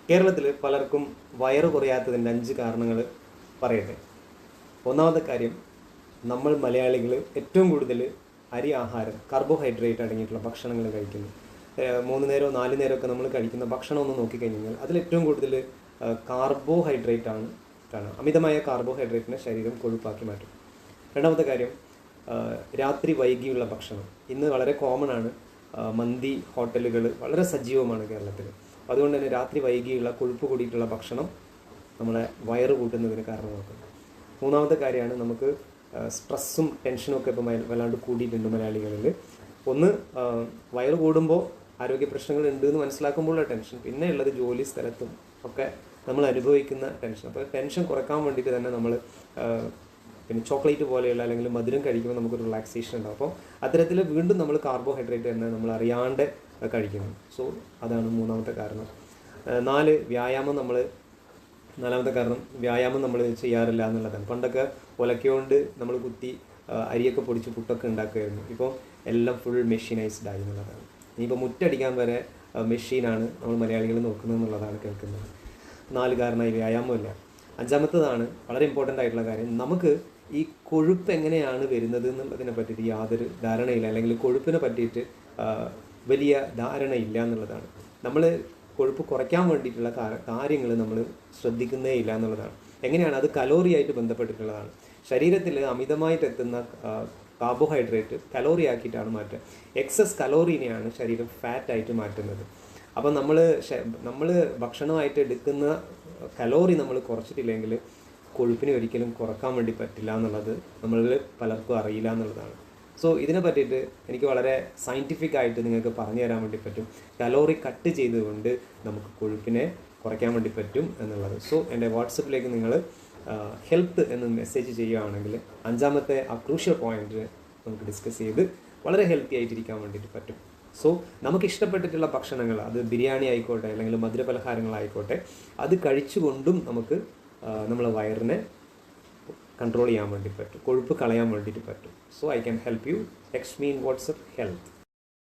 കേരളത്തിൽ പലർക്കും വയറ് കുറയാത്തതിൻ്റെ 5 കാരണങ്ങൾ പറയട്ടെ. ഒന്നാമത്തെ കാര്യം, നമ്മൾ മലയാളികൾ ഏറ്റവും കൂടുതൽ അരി ആഹാരം, കാർബോഹൈഡ്രേറ്റ് അടങ്ങിയിട്ടുള്ള ഭക്ഷണങ്ങൾ കഴിക്കുന്നു. 3 നേരമോ 4 നേരമൊക്കെ നമ്മൾ കഴിക്കുന്ന ഭക്ഷണം ഒന്ന് നോക്കിക്കഴിഞ്ഞാൽ അതിലേറ്റവും കൂടുതൽ കാർബോഹൈഡ്രേറ്റ് ആണ് കാണുക. അമിതമായ കാർബോഹൈഡ്രേറ്റിനെ ശരീരം കൊഴുപ്പാക്കി മാറ്റും. രണ്ടാമത്തെ കാര്യം, രാത്രി വൈകിയുള്ള ഭക്ഷണം. ഇന്ന് വളരെ കോമൺ ആണ്. മന്തി ഹോട്ടലുകൾ വളരെ സജീവമാണ് കേരളത്തിൽ. അതുകൊണ്ട് തന്നെ രാത്രി വൈകിയുള്ള കൊഴുപ്പ് കൂടിയിട്ടുള്ള ഭക്ഷണം നമ്മളെ വയറ് കൂട്ടുന്നതിന് കാരണമാക്കുന്നു. മൂന്നാമത്തെ കാര്യമാണ്, നമുക്ക് സ്ട്രെസ്സും ടെൻഷനും ഒക്കെ ഇപ്പം വല്ലാണ്ട് കൂടിയിട്ടുണ്ട് മലയാളികളിൽ. ഒന്ന്, വയറ് കൂടുമ്പോൾ ആരോഗ്യ പ്രശ്നങ്ങൾ ഉണ്ട് എന്ന് മനസ്സിലാക്കുമ്പോഴുള്ള ടെൻഷൻ. പിന്നെ ഉള്ളത് ജോലി സ്ഥലത്തും ഒക്കെ നമ്മൾ അനുഭവിക്കുന്ന ടെൻഷൻ. അപ്പോൾ ടെൻഷൻ കുറയ്ക്കാൻ വേണ്ടിയിട്ട് തന്നെ നമ്മൾ പിന്നെ ചോക്ലേറ്റ് പോലെയുള്ള അല്ലെങ്കിൽ മധുരം കഴിക്കുമ്പോൾ നമുക്കൊരു റിലാക്സേഷൻ ഉണ്ടാവും. അപ്പോൾ അത്തരത്തിൽ വീണ്ടും നമ്മൾ കാർബോഹൈഡ്രേറ്റ് തന്നെ നമ്മൾ അറിയാണ്ട് കഴിക്കുന്നു. സോ അതാണ് മൂന്നാമത്തെ കാരണം. നാലാമത്തെ കാരണം, വ്യായാമം നമ്മൾ ചെയ്യാറില്ല എന്നുള്ളതാണ്. പണ്ടൊക്കെ ഉലക്കയോണ്ട് നമ്മൾ കുത്തി അരിയൊക്കെ പൊടിച്ച് പുട്ടൊക്കെ ഉണ്ടാക്കുമായിരുന്നു. ഇപ്പോൾ എല്ലാം ഫുൾ മെഷീനൈസ്ഡ് ആയി എന്നുള്ളതാണ്. ഇനിയിപ്പോൾ മുറ്റടിക്കാൻ വരെ മെഷീനാണ് നമ്മൾ മലയാളികൾ നോക്കുന്നത് എന്നുള്ളതാണ് കേൾക്കുന്നത്. 4 കാരണമായി വ്യായാമമില്ല. അഞ്ചാമത്തതാണ് വളരെ ഇമ്പോർട്ടൻ്റ് ആയിട്ടുള്ള കാര്യം, നമുക്ക് ഈ കൊഴുപ്പ് എങ്ങനെയാണ് വരുന്നത് എന്നുള്ളതിനെ പറ്റിയിട്ട് യാതൊരു ധാരണയില്ല, അല്ലെങ്കിൽ കൊഴുപ്പിനെ പറ്റിയിട്ട് വലിയ ധാരണയില്ല എന്നുള്ളതാണ്. നമ്മൾ കൊഴുപ്പ് കുറയ്ക്കാൻ വേണ്ടിയിട്ടുള്ള കാര്യങ്ങൾ നമ്മൾ ശ്രദ്ധിക്കുന്നേ ഇല്ല എന്നുള്ളതാണ്. എങ്ങനെയാണ് അത് കലോറി ആയിട്ട് ബന്ധപ്പെട്ടിട്ടുള്ളതാണ്. ശരീരത്തിൽ അമിതമായിട്ട് എത്തുന്ന കാർബോഹൈഡ്രേറ്റ് കലോറി ആക്കിയിട്ടാണ് മാറ്റുക. എക്സസ് കലോറിനെയാണ് ശരീരം ഫാറ്റായിട്ട് മാറ്റുന്നത്. അപ്പം നമ്മൾ ഭക്ഷണമായിട്ട് എടുക്കുന്ന കലോറി നമ്മൾ കുറച്ചിട്ടില്ലെങ്കിൽ കൊഴുപ്പിനെ ഒരിക്കലും കുറക്കാൻ വേണ്ടി പറ്റില്ല എന്നുള്ളത് നമ്മളിൽ പലർക്കും അറിയില്ല എന്നുള്ളതാണ്. സോ ഇതിനെ പറ്റിയിട്ട് എനിക്ക് വളരെ സയൻറ്റിഫിക് ആയിട്ട് നിങ്ങൾക്ക് പറഞ്ഞു തരാൻ വേണ്ടി പറ്റും. കലോറി കട്ട് ചെയ്തുകൊണ്ട് നമുക്ക് കൊഴുപ്പിനെ കുറയ്ക്കാൻ വേണ്ടി പറ്റും എന്നുള്ളത്. സോ എൻ്റെ വാട്സപ്പിലേക്ക് നിങ്ങൾ ഹെൽത്ത് എന്ന് മെസ്സേജ് ചെയ്യുകയാണെങ്കിൽ 5ാമത്തെ ആ ക്രൂഷ്യൽ പോയിന്റ് നമുക്ക് ഡിസ്കസ് ചെയ്ത് വളരെ ഹെൽത്തി ആയിട്ടിരിക്കാൻ വേണ്ടിയിട്ട് പറ്റും. സോ നമുക്ക് ഇഷ്ടപ്പെട്ടിട്ടുള്ള ഭക്ഷണങ്ങൾ, അത് ബിരിയാണി ആയിക്കോട്ടെ അല്ലെങ്കിൽ മധുരപലഹാരങ്ങളായിക്കോട്ടെ, അത് കഴിച്ചുകൊണ്ടും നമുക്ക് നമ്മളെ വയറിനെ കൺട്രോൾ ചെയ്യാൻ വേണ്ടി പറ്റും, കൊഴുപ്പ് കളയാൻ വേണ്ടിയിട്ട് പറ്റും. So I can help you. Text me in WhatsApp health.